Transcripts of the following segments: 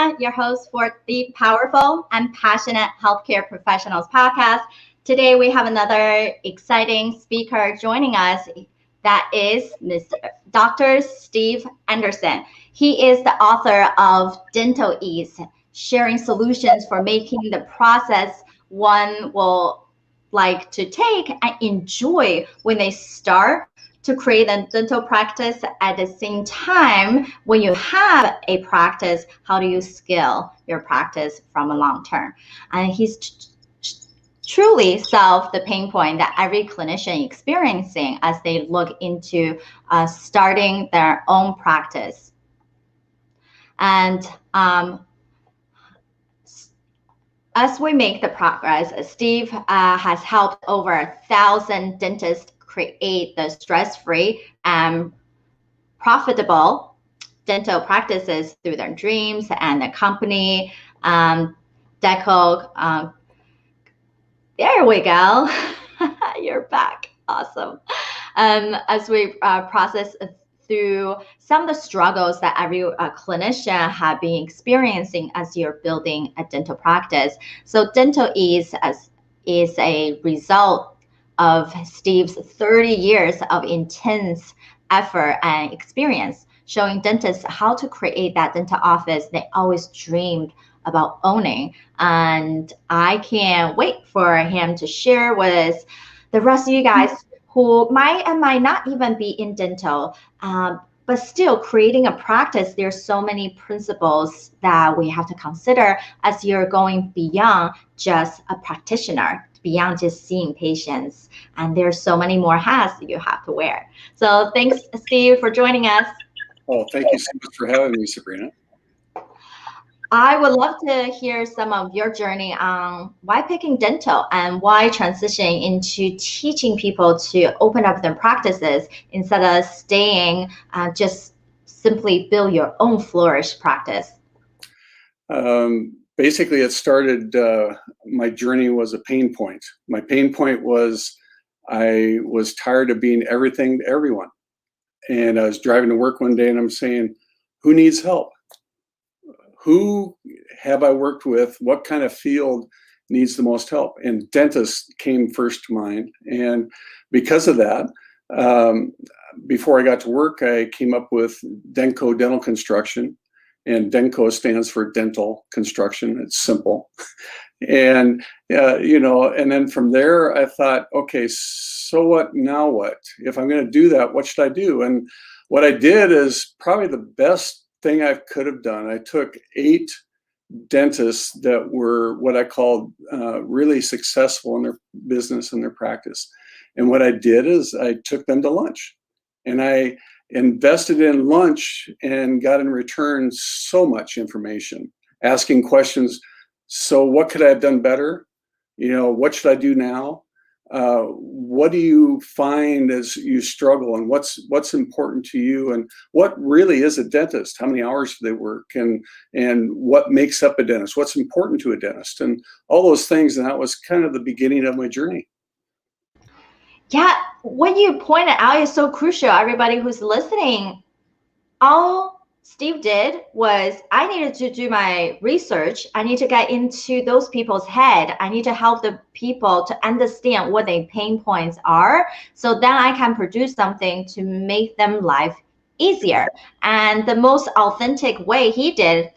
Sabrina, your host for the Powerful and Passionate Healthcare Professionals podcast. Today we have another exciting speaker joining us. That is Dr. Steve Anderson. He is the author of DentalEase, sharing solutions for making the process one will like to take and enjoy when they start to create a dental practice. At the same time, when you have a practice, how do you scale your practice from a long term? And he's truly solved the pain point that every clinician experiencing as they look into starting their own practice. And as we make the progress, Steve has helped over 1,000 dentists create the stress-free and profitable dental practices through their dreams and the company. Denco, there we go. You're back. Awesome. As we process through some of the struggles that every clinician have been experiencing as you're building a dental practice. So DentalEase is a result of Steve's 30 years of intense effort and experience, showing dentists how to create that dental office they always dreamed about owning. And I can't wait for him to share with the rest of you guys who might and might not even be in dental, but still creating a practice. There's so many principles that we have to consider as you're going beyond just a practitioner, beyond just seeing patients. And there's so many more hats that you have to wear. So thanks, Steve, for joining us. Oh, thank you so much for having me, Sabrina. I would love to hear some of your journey on why picking dental and why transitioning into teaching people to open up their practices instead of staying just simply build your own flourish practice. Basically, it started, my journey was a pain point. My pain point was I was tired of being everything to everyone. And I was driving to work one day and I'm saying, who needs help? Who have I worked with? What kind of field needs the most help? And dentists came first to mind. And because of that, before I got to work, I came up with Denco Dental Construction. And Denco stands for dental construction. It's simple. And, and then from there, I thought, okay, so what, now what? If I'm going to do that, what should I do? And what I did is probably the best thing I could have done. I took 8 dentists that were what I called really successful in their business and their practice. And what I did is I took them to lunch and I invested in lunch and got in return so much information, asking questions. So what could I have done better? What should I do now? What do you find as you struggle, and what's important to you, and what really is a dentist? How many hours do they work, and what makes up a dentist? What's important to a dentist, and all those things. And that was kind of the beginning of my journey. Yeah, what you pointed out is so crucial. Everybody who's listening, all Steve did was I needed to do my research. I need to get into those people's head. I need to help the people to understand what their pain points are. So then I can produce something to make them life easier. And the most authentic way he did,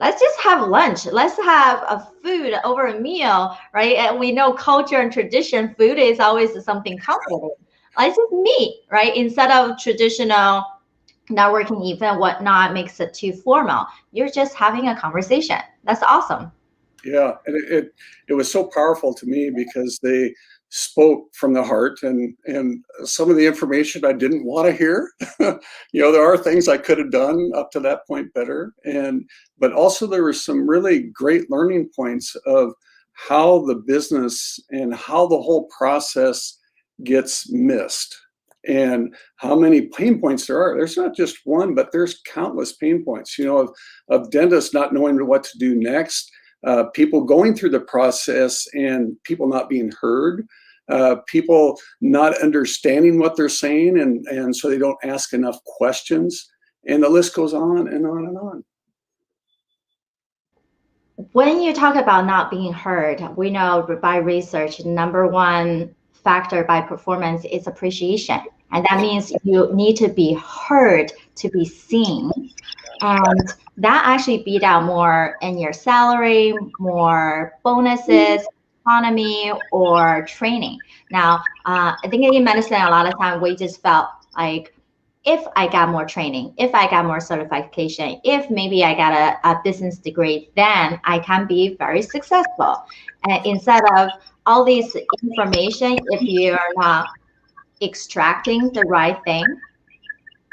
let's just have lunch. Let's have a food over a meal, right? And we know culture and tradition, food is always something comforting. Let's just meet, right? Instead of traditional networking event, whatnot makes it too formal. You're just having a conversation. That's awesome. Yeah, and it was so powerful to me because they spoke from the heart, and some of the information I didn't want to hear. There are things I could have done up to that point better, but also there were some really great learning points of how the business and how the whole process gets missed. And how many pain points there are. There's not just one, but there's countless pain points, of dentists not knowing what to do next, people going through the process and people not being heard, people not understanding what they're saying, and so they don't ask enough questions. And the list goes on and on and on. When you talk about not being heard, we know by research, number one factor by performance is appreciation. And that means you need to be heard to be seen. And that actually beat out more in your salary, more bonuses, autonomy, or training. Now, I think in medicine, a lot of time we just felt like if I got more training, if I got more certification, if maybe I got a business degree, then I can be very successful. And instead of all these information, if you're not extracting the right thing,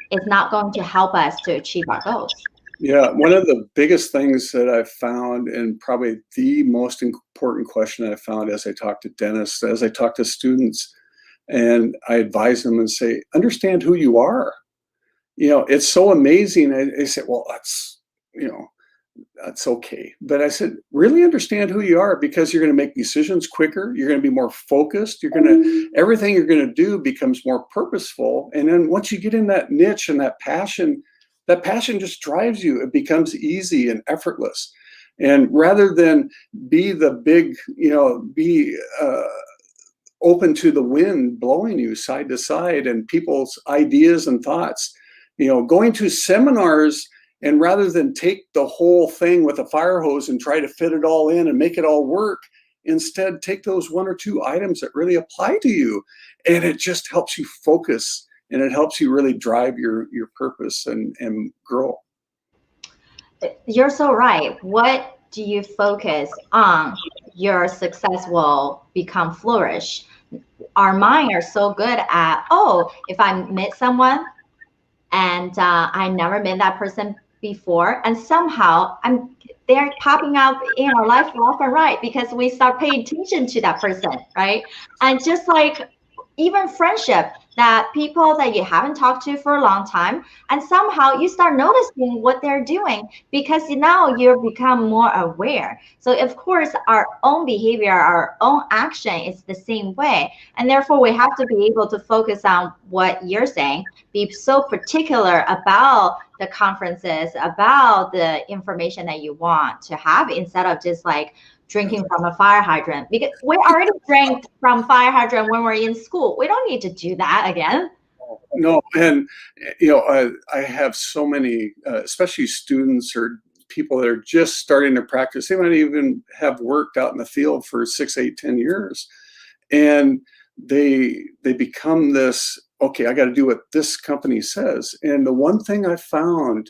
it's not going to help us to achieve our goals. Yeah, one of the biggest things that I've found, and probably the most important question I've found as I talk to dentists, as I talk to students, and I advise them and say, understand who you are. It's so amazing. I said, well, that's okay. But I said, really understand who you are, because you're going to make decisions quicker. You're going to be more focused. Everything you're going to do becomes more purposeful. And then once you get in that niche and that passion just drives you. It becomes easy and effortless. And rather than be the big, be open to the wind blowing you side to side and people's ideas and thoughts, going to seminars, and rather than take the whole thing with a fire hose and try to fit it all in and make it all work, instead take those one or two items that really apply to you. And it just helps you focus, and it helps you really drive your purpose and grow. You're so right. What do you focus on? Your success will become flourish. Our mind are so good at, oh, if I meet someone and I never met that person before, and somehow they're popping up in our life left and right because we start paying attention to that person, right? And just like even friendship, that people that you haven't talked to for a long time, and somehow you start noticing what they're doing because now you become more aware. So of course our own behavior, our own action is the same way, and therefore we have to be able to focus on what you're saying, be so particular about the conferences, about the information that you want to have, instead of just like drinking from a fire hydrant, because we already drank from fire hydrant when we're in school. We don't need to do that again. No, and I have so many, especially students or people that are just starting to practice. They might even have worked out in the field for 6, 8, 10 years, and they become this. Okay, I got to do what this company says. And the one thing I found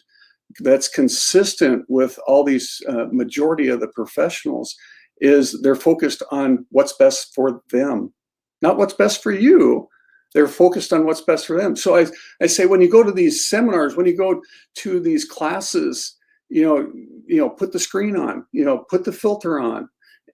that's consistent with all these majority of the professionals is they're focused on what's best for them, not what's best for you. They're focused on what's best for them. So I say, when you go to these seminars, when you go to these classes, put the screen on, put the filter on.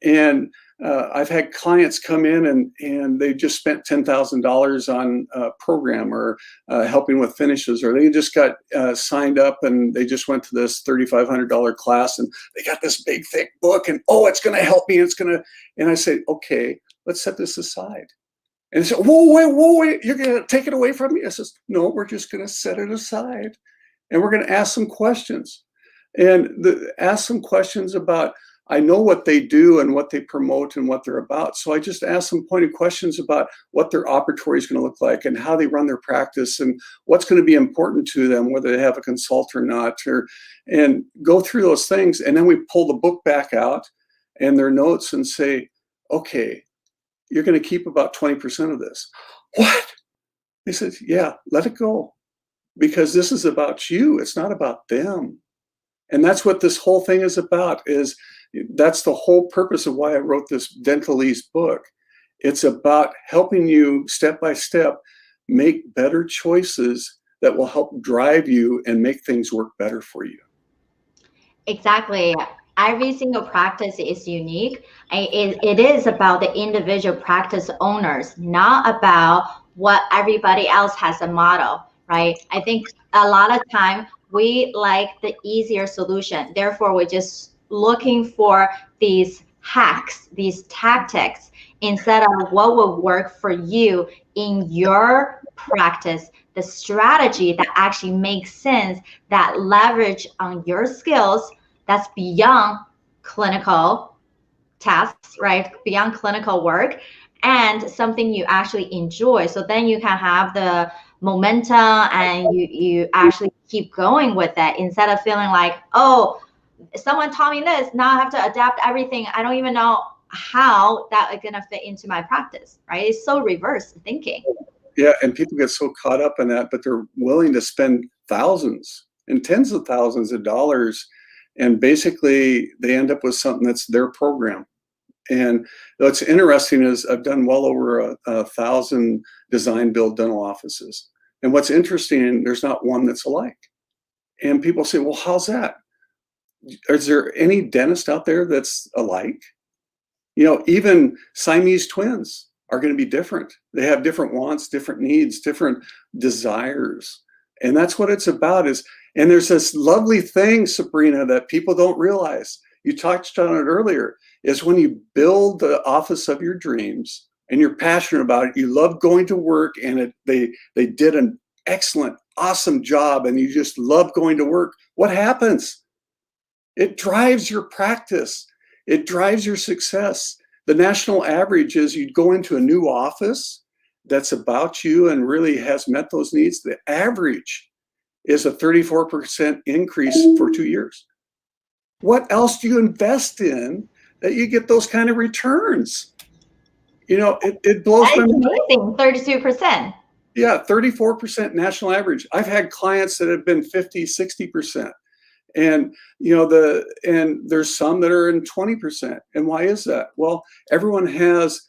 And I've had clients come in and they just spent $10,000 on a program, or helping with finishes, or they just got signed up and they just went to this $3,500 class, and they got this big thick book, and it's going to help me. And I say, okay, let's set this aside. And they say, whoa, wait, you're going to take it away from me? I says, no, we're just going to set it aside, and we're going to ask some questions, ask some questions about, I know what they do and what they promote and what they're about. So I just ask some pointed questions about what their operatory is going to look like, and how they run their practice, and what's going to be important to them, whether they have a consult or not, and go through those things. And then we pull the book back out and their notes and say, okay, you're going to keep about 20% of this. What? They said, yeah, let it go, because this is about you. It's not about them. And that's what this whole thing is about. That's the whole purpose of why I wrote this DentalEase book. It's about helping you step by step make better choices that will help drive you and make things work better for you. Exactly. Every single practice is unique. It is about the individual practice owners, not about what everybody else has a model, right? I think a lot of time we like the easier solution. Therefore, we're just looking for these hacks, these tactics, instead of what will work for you in your practice, the strategy that actually makes sense, that leverage on your skills, that's beyond clinical tasks, right? Beyond clinical work, and something you actually enjoy. So then you can have the momentum and you actually keep going with that instead of feeling like, oh, someone taught me this, now I have to adapt everything. I don't even know how that is gonna fit into my practice, right? It's so reverse thinking. Yeah, and people get so caught up in that, but they're willing to spend thousands and tens of thousands of dollars, and basically they end up with something that's their program. And what's interesting is I've done well over 1,000 design build dental offices. And what's interesting, there's not one that's alike. And people say, well, how's that? Is there any dentist out there that's alike? You know, even Siamese twins are going to be different. They have different wants, different needs, different desires. And that's what it's about and there's this lovely thing, Sabrina, that people don't realize. You touched on it earlier, is when you build the office of your dreams and you're passionate about it, you love going to work, and they did an excellent, awesome job, and you just love going to work. What happens? It drives your practice. It drives your success. The national average is you'd go into a new office that's about you and really has met those needs. The average is a 34% increase for 2 years. What else do you invest in that you get those kind of returns? You know, it blows my mind. Amazing, 32%. Yeah, 34% national average. I've had clients that have been 50, 60%. And you know, and there's some that are in 20%. And why is that? Well, everyone has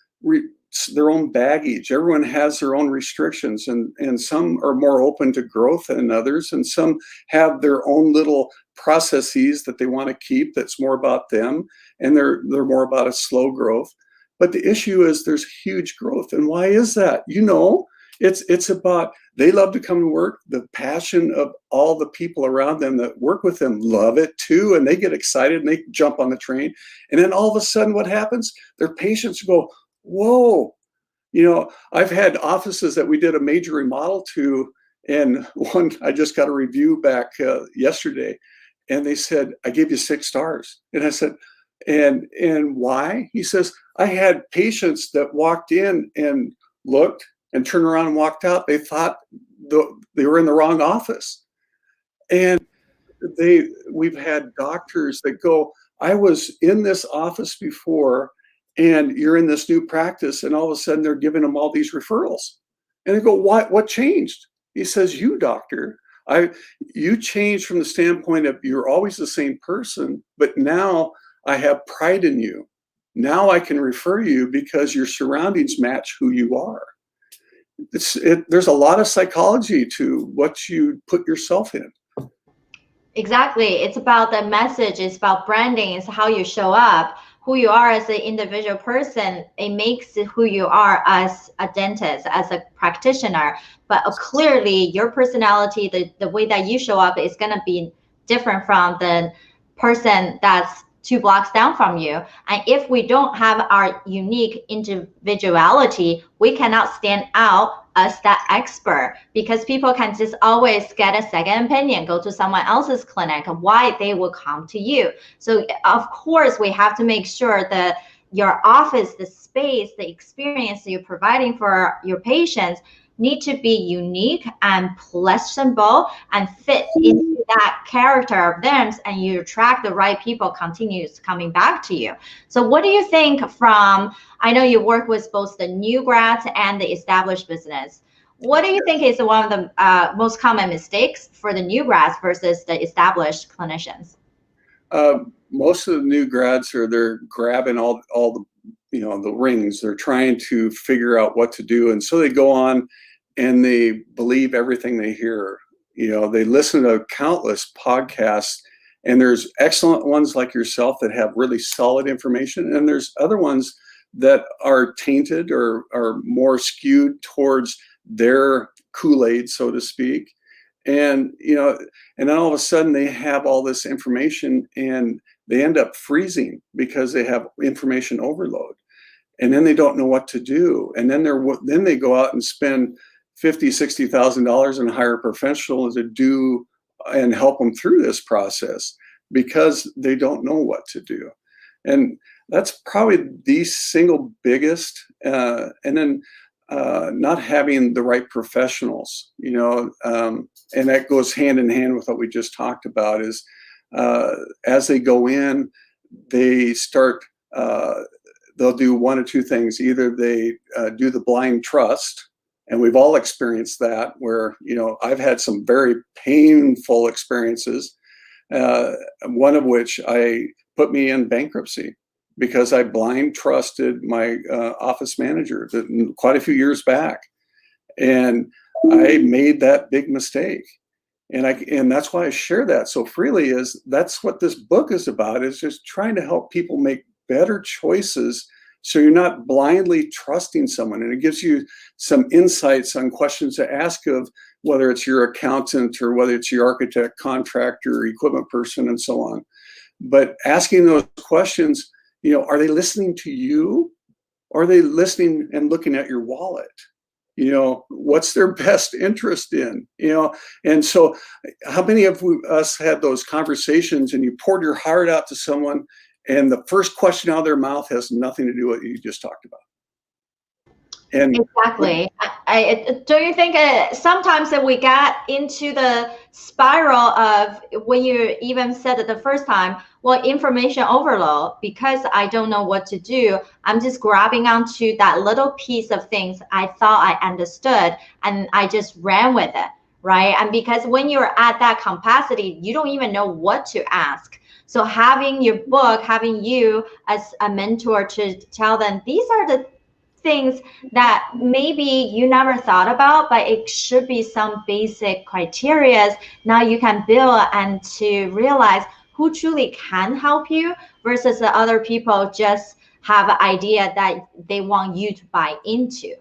their own baggage. Everyone has their own restrictions, and some are more open to growth than others, and some have their own little processes that they want to keep that's more about them, and they're more about a slow growth. But the issue is there's huge growth. And why is that? You know, it's about, they love to come to work. The passion of all the people around them that work with them love it too. And they get excited and they jump on the train. And then all of a sudden what happens? Their patients go, whoa. You know, I've had offices that we did a major remodel to, and one, I just got a review back yesterday, and they said, I gave you 6 stars. And I said, and why? He says, I had patients that walked in and looked and turned around and walked out. They thought they were in the wrong office. And we've had doctors that go, I was in this office before, and you're in this new practice, and all of a sudden they're giving them all these referrals. And they go, what changed? He says, you, doctor, you changed from the standpoint of you're always the same person, but now I have pride in you. Now I can refer you because your surroundings match who you are. There's a lot of psychology to what you put yourself in. Exactly. It's about the message. It's about branding. It's how you show up, who you are as an individual person. It makes who you are as a dentist, as a practitioner. But clearly, your personality, the way that you show up is going to be different from the person that's 2 blocks down from you. And if we don't have our unique individuality, we cannot stand out as that expert, because people can just always get a second opinion, go to someone else's clinic, why they will come to you. So of course, we have to make sure that your office, the space, the experience that you're providing for your patients need to be unique and pleasurable and fit into that character of them, and you attract the right people continues coming back to you. So what do you think from, I know you work with both the new grads and the established business. What do you think is one of the most common mistakes for the new grads versus the established clinicians? Most of the new grads they're grabbing all the, you know, the rings. They're trying to figure out what to do. And so they go on and they believe everything they hear. You know, they listen to countless podcasts, and there's excellent ones like yourself that have really solid information. And there's other ones that are tainted or are more skewed towards their Kool-Aid, so to speak. And, you know, and then all of a sudden they have all this information and they end up freezing because they have information overload. And then they don't know what to do. And then they go out and spend $50,000, $60,000 and hire a professional to do and help them through this process because they don't know what to do. And that's probably the single biggest. And then not having the right professionals, and that goes hand in hand with what we just talked about is as they go in, they start, they'll do one or two things. Either they do the blind trust, and we've all experienced that where, I've had some very painful experiences, one of which put me in bankruptcy because I blind trusted my office manager quite a few years back. And I made that big mistake. And that's why I share that so freely, is that's what this book is about, is just trying to help people make better choices so you're not blindly trusting someone. And it gives you some insights on questions to ask of whether it's your accountant or whether it's your architect, contractor, equipment person, and so on. But asking those questions, are they listening to you? Or are they listening and looking at your wallet? What's their best interest in? And so how many of us had those conversations and you poured your heart out to someone and the first question out of their mouth has nothing to do with what you just talked about? And exactly. Don't you think sometimes that we get into the spiral of, when you even said it the first time, well, information overload, because I don't know what to do. I'm just grabbing onto that little piece of things I thought I understood, and I just ran with it, right? And because when you're at that capacity, you don't even know what to ask. So having your book, having you as a mentor to tell them, these are the things that maybe you never thought about, but it should be some basic criteria. Now you can build and to realize who truly can help you versus the other people just have an idea that they want you to buy into.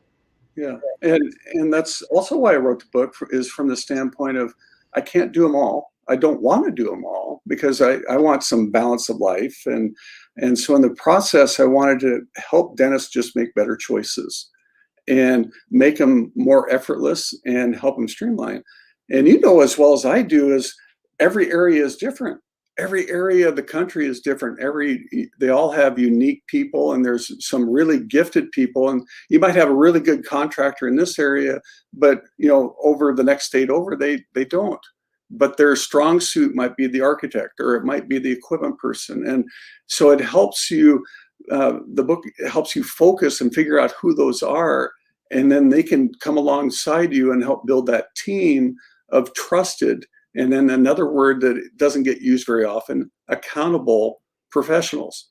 Yeah, and that's also why I wrote the book, is from the standpoint of I can't do them all. I don't want to do them all because I want some balance of life. And so in the process, I wanted to help dentists just make better choices and make them more effortless and help them streamline. And as well as I do, is every area is different. Every area of the country is different. They all have unique people, and there's some really gifted people. And you might have a really good contractor in this area, but over the next state over, they don't. But their strong suit might be the architect, or it might be the equipment person. And so it helps you, the book helps you focus and figure out who those are. And then they can come alongside you and help build that team of trusted, and then another word that doesn't get used very often, accountable professionals.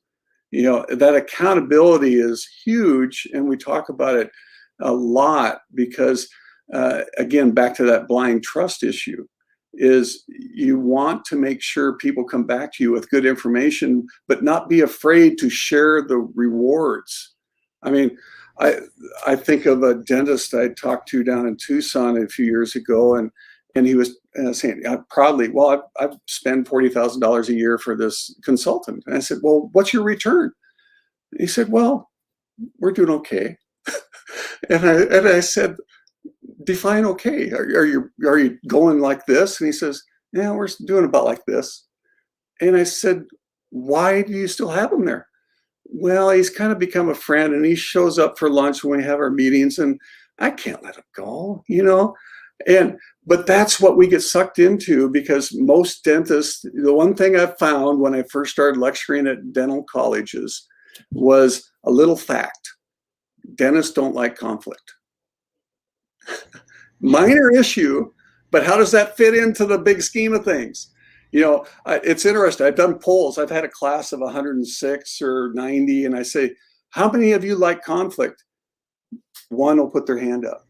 That accountability is huge. And we talk about it a lot because, again, back to that blind trust issue, is you want to make sure people come back to you with good information, but not be afraid to share the rewards. I mean, I think of a dentist I talked to down in Tucson a few years ago, and he was saying proudly, well, I've spent $40,000 a year for this consultant. And I said, well, what's your return? And he said, well, we're doing okay. and I said, define okay. Are you going like this? And he says, yeah, we're doing about like this. And I said, why do you still have him there? Well, he's kind of become a friend, and he shows up for lunch when we have our meetings, and I can't let him go, but that's what we get sucked into, because most dentists, the one thing I found when I first started lecturing at dental colleges was a little fact. Dentists don't like conflict. Minor issue, but how does that fit into the big scheme of things? It's interesting. I've done polls. I've had a class of 106 or 90, and I say, how many of you like conflict? One will put their hand up.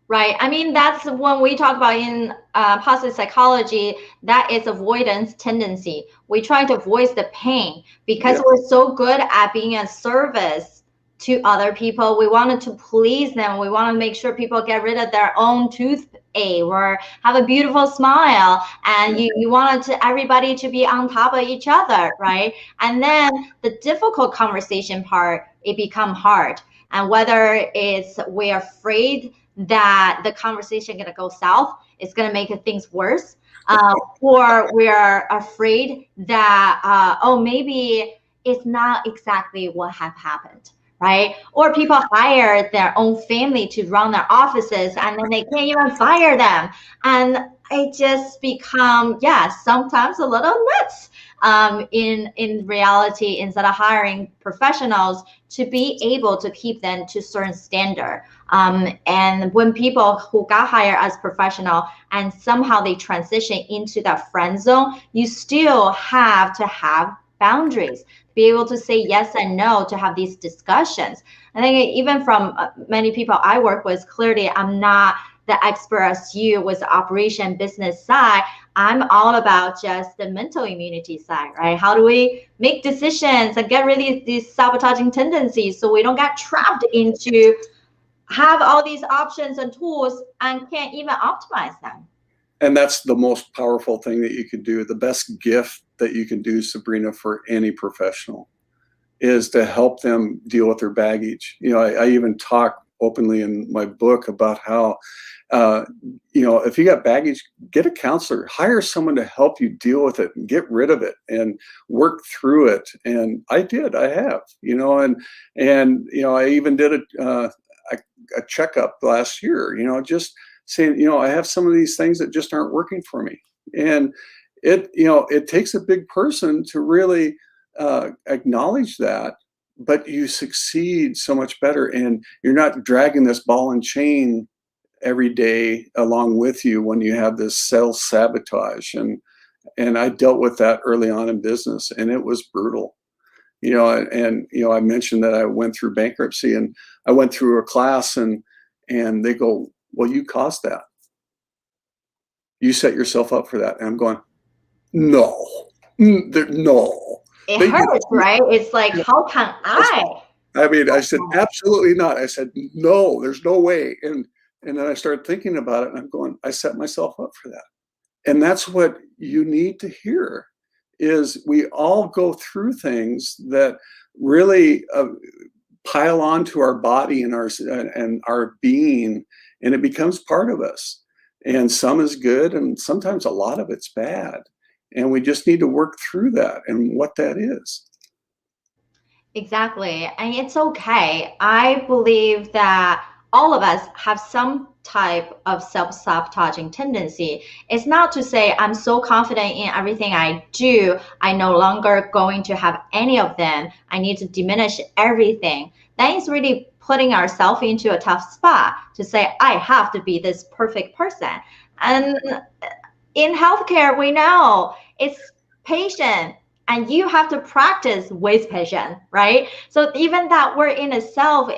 Right. I mean, that's when we talk about in positive psychology, that is avoidance tendency. We try to avoid the pain because we're so good at being a service to other people. We wanted to please them. We want to make sure people get rid of their own toothache or have a beautiful smile. And you wanted everybody to be on top of each other, right? And then the difficult conversation part, it becomes hard. And whether it's we're afraid that the conversation going to go south, it's going to make things worse, or we're afraid that maybe is not exactly what have happened, right? Or people hire their own family to run their offices and then they can't even fire them. And it just become, yeah, sometimes a little nuts. In reality, instead of hiring professionals to be able to keep them to certain standard. And when people who got hired as professional and somehow they transition into that friend zone, you still have to have boundaries, be able to say yes and no, to have these discussions. I think even from many people I work with, clearly I'm not the expert as you with the operation business side. I'm all about just the mental immunity side, right? How do we make decisions and get rid of these sabotaging tendencies so we don't get trapped into have all these options and tools and can't even optimize them? And that's the most powerful thing that you can do. The best gift that you can do, Sabrina, for any professional is to help them deal with their baggage. I even talk openly in my book about how, if you got baggage, get a counselor, hire someone to help you deal with it and get rid of it and work through it. And I have, I even did a checkup last year, just saying, I have some of these things that just aren't working for me. And it takes a big person to really acknowledge that, but you succeed so much better, and you're not dragging this ball and chain every day along with you when you have this self-sabotage. And I dealt with that early on in business, and it was brutal. I mentioned that I went through bankruptcy, and I went through a class, and they go, well, you caused that. You set yourself up for that. And I'm going, no. It hurts, right? It's like, how can I? I said, absolutely not. I said, no, there's no way. And then I started thinking about it, and I'm going, I set myself up for that. And that's what you need to hear, is we all go through things that really pile onto our body and our being, and it becomes part of us. And some is good, and sometimes a lot of it's bad. And we just need to work through that and what that is. Exactly. And it's okay. I believe that all of us have some type of self-sabotaging tendency. It's not to say I'm so confident in everything I do, I'm no longer going to have any of them. I need to diminish everything. That is really putting ourselves into a tough spot to say, I have to be this perfect person. And in healthcare, we know it's patient, and you have to practice with patience, right? So even that word in itself,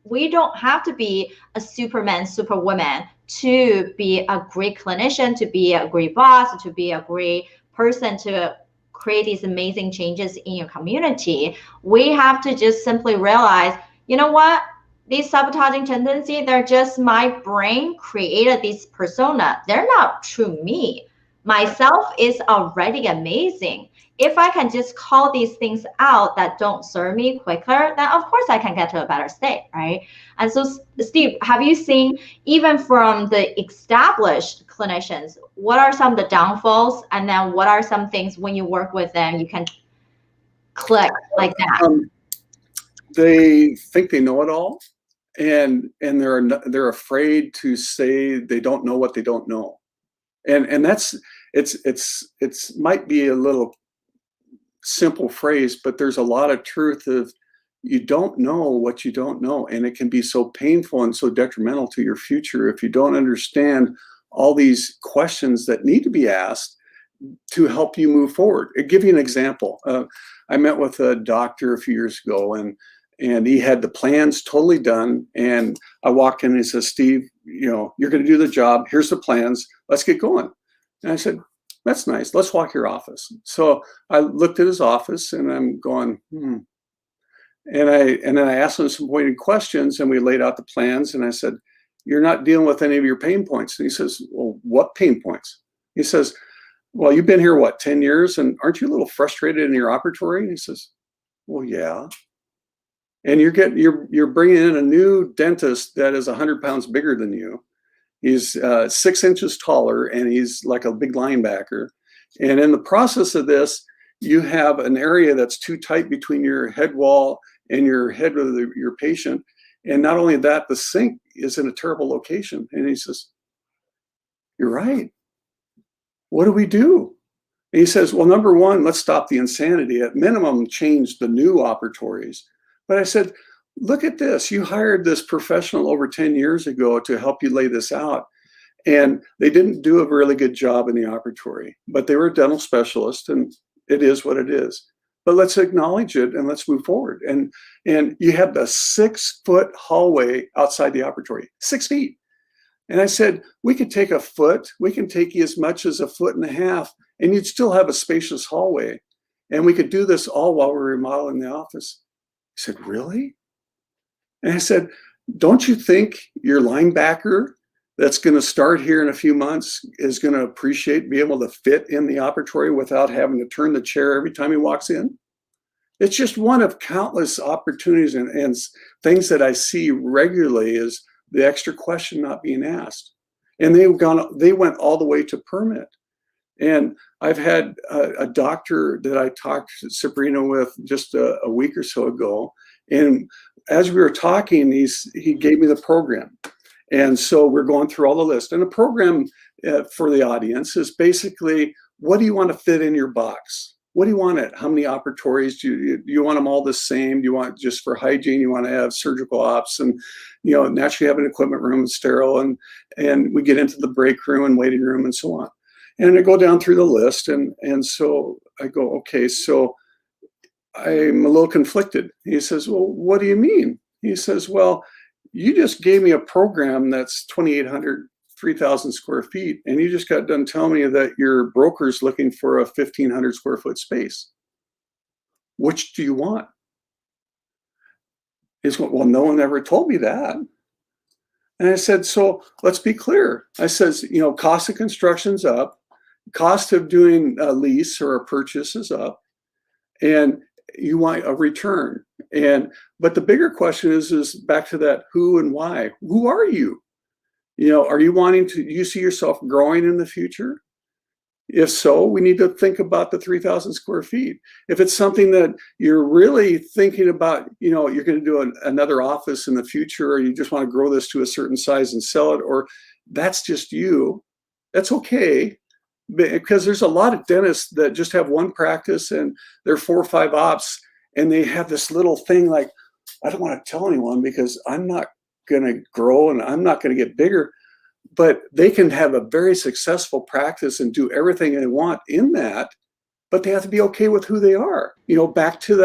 we don't have to be a superman, superwoman to be a great clinician, to be a great boss, to be a great person, to create these amazing changes in your community. We have to just simply realize, you know what? These sabotaging tendencies, they're just my brain created this persona. They're not true me. Myself is already amazing. If I can just call these things out that don't serve me quicker, then of course I can get to a better state, right? And so, Steve, have you seen, even from the established clinicians, what are some of the downfalls? And then what are some things when you work with them, you can click like that? They think they know it all, and they're afraid to say they don't know what they don't know. And that's it's might be a little simple phrase, but there's a lot of truth of, you don't know what you don't know, and it can be so painful and so detrimental to your future if you don't understand all these questions that need to be asked to help you move forward. I'll give you an example. I met with a doctor a few years ago, and he had the plans totally done, and I walked in and he says, Steve, you're going to do the job. Here's the plans. Let's get going. And I said, that's nice. Let's walk your office. So I looked at his office, and I'm going, And then I asked him some pointed questions, and we laid out the plans. And I said, you're not dealing with any of your pain points. And he says, well, what pain points? He says, well, you've been here, 10 years? And aren't you a little frustrated in your operatory? And he says, well, yeah. And you're bringing in a new dentist that is 100 pounds bigger than you. He's 6 inches taller, and he's like a big linebacker. And in the process of this, you have an area that's too tight between your head wall and your head of your patient. And not only that, the sink is in a terrible location. And he says, you're right. What do we do? And he says, well, number one, let's stop the insanity. At minimum, change the new operatories. But I said, look at this. You hired this professional over 10 years ago to help you lay this out. And they didn't do a really good job in the operatory, but they were a dental specialist, and it is what it is. But let's acknowledge it and let's move forward. And you have the 6-foot hallway outside the operatory, 6 feet. And I said, we could take a foot, we can take you as much as 1.5 feet, and you'd still have a spacious hallway. And we could do this all while we're remodeling the office. He said, really? And I said, don't you think your linebacker that's going to start here in a few months is going to appreciate being able to fit in the operatory without having to turn the chair every time he walks in? It's just one of countless opportunities and things that I see regularly is the extra question not being asked. And they went all the way to permit. And I've had a doctor that I talked to Sabrina with just a week or so ago. And as we were talking, he gave me the program. And so we're going through all the list. And the program for the audience is basically, what do you want to fit in your box? What do you want it? How many operatories do you want them all the same? Do you want just for hygiene? You want to have surgical ops and, naturally have an equipment room and sterile, and we get into the break room and waiting room and so on. And I go down through the list, and so I go, okay, so I'm a little conflicted. He says, well, what do you mean? He says, well, you just gave me a program that's 2,800, 3,000 square feet, and you just got done telling me that your broker's looking for a 1,500 square foot space. Which do you want? He's going, well, no one ever told me that. And I said, so let's be clear. I says, cost of construction's up, cost of doing a lease or a purchase is up, and you want a return. But the bigger question is back to that who and why. Who are you? Are you you see yourself growing in the future? If so, we need to think about the 3,000 square feet. If it's something that you're really thinking about, you're going to do another office in the future, or you just want to grow this to a certain size and sell it, or that's just you, that's okay. Because there's a lot of dentists that just have one practice and they're 4 or 5 ops, and they have this little thing like, I don't want to tell anyone because I'm not going to grow and I'm not going to get bigger. But they can have a very successful practice and do everything they want in that, but they have to be okay with who they are. Back to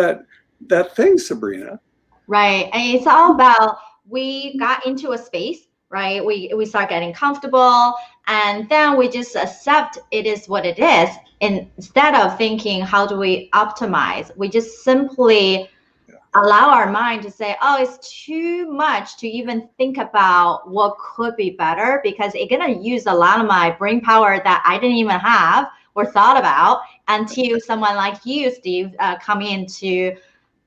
that thing, Sabrina. Right. And it's all about, we got into a space, right? We start getting comfortable, and then we just accept it is what it is. Instead of thinking, how do we optimize? We just simply allow our mind to say, oh, it's too much to even think about what could be better, because it's going to use a lot of my brain power that I didn't even have or thought about until someone like you, Steve, come in to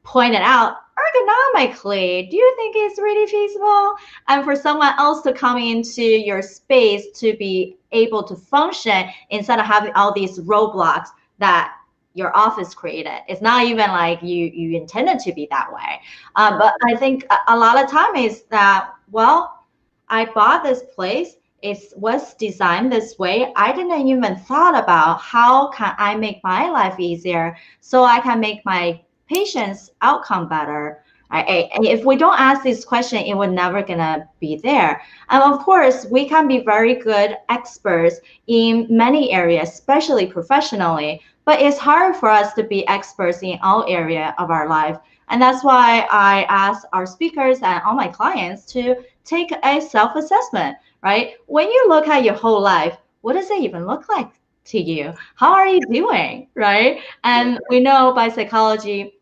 point it out ergonomically. Do you think it's really feasible? And for someone else to come into your space to be able to function instead of having all these roadblocks that your office created. It's not even like you intended to be that way. But I think a lot of time is that, well, I bought this place. It was designed this way. I didn't even thought about how can I make my life easier so I can make my patients' outcome better. If we don't ask this question, it would never gonna be there. And of course, we can be very good experts in many areas, especially professionally. But it's hard for us to be experts in all areas of our life. And that's why I ask our speakers and all my clients to take a self-assessment, right? When you look at your whole life, what does it even look like to you? How are you doing, right? And we know by psychology,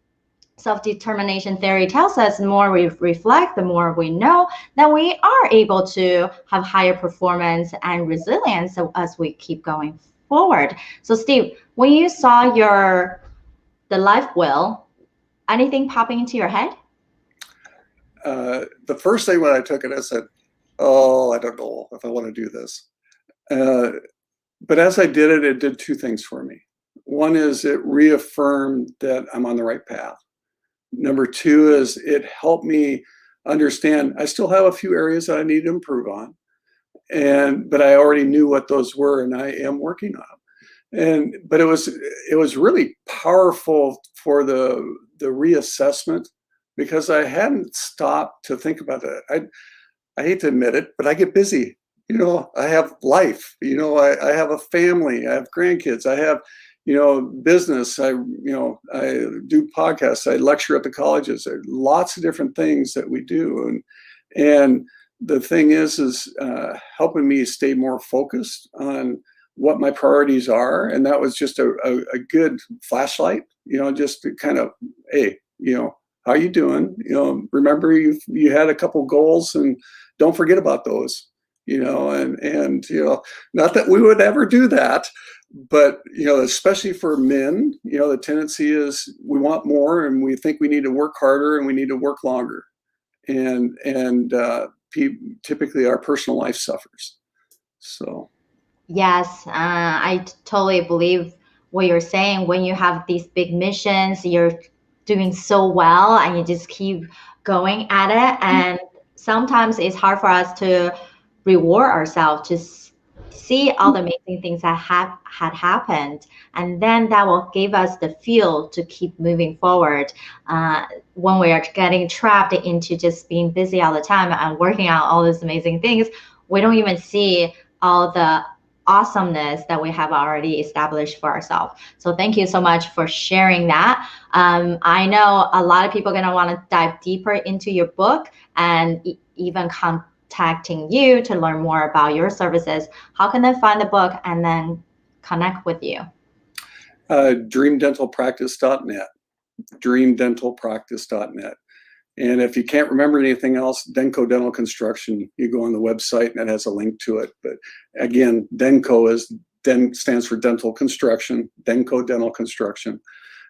self-determination theory tells us the more we reflect, the more we know that we are able to have higher performance and resilience as we keep going forward. So Steve, when you saw the life will, anything popping into your head? The first thing when I took it, I said, oh, I don't know if I want to do this. But as I did it, it did 2 things for me. One is it reaffirmed that I'm on the right path. Number two is it helped me understand I still have a few areas that I need to improve on, but I already knew what those were, and I am working on them. But it was really powerful for the reassessment, because I hadn't stopped to think about it. I hate to admit it, but I get busy. I have life. I have a family. I have grandkids. I have business. I do podcasts. I lecture at the colleges. There are lots of different things that we do, and the thing is helping me stay more focused on what my priorities are. And that was just a good flashlight, just to kind of, hey, how you doing? Remember you had a couple goals, and don't forget about those. And not that we would ever do that, but especially for men, the tendency is we want more, and we think we need to work harder, and we need to work longer, and typically our personal life suffers. So yes, I totally believe what you're saying. When you have these big missions, you're doing so well, and you just keep going at it, and sometimes it's hard for us to reward ourselves, to see all the amazing things that had happened, and then that will give us the fuel to keep moving forward. When we are getting trapped into just being busy all the time and working on all these amazing things, we don't even see all the awesomeness that we have already established for ourselves. So thank you so much for sharing that. I know a lot of people are going to want to dive deeper into your book, and even contacting you to learn more about your services. How can they find the book and then connect with you? DreamDentalPractice.net. DreamDentalPractice.net. And if you can't remember anything else, Denco Dental Construction, you go on the website and it has a link to it. But again, Denco stands for dental construction, Denco Dental Construction,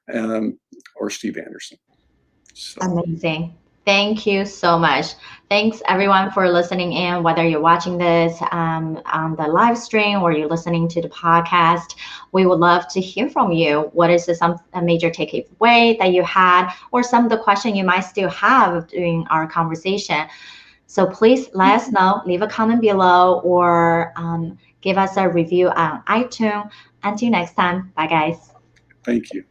or Steve Anderson. So. Amazing. Thank you so much. Thanks everyone for listening in, whether you're watching this on the live stream or you're listening to the podcast. We would love to hear from you. What is a major takeaway that you had, or some of the questions you might still have during our conversation? So please let us know, leave a comment below, or give us a review on iTunes. Until next time, bye guys. Thank you.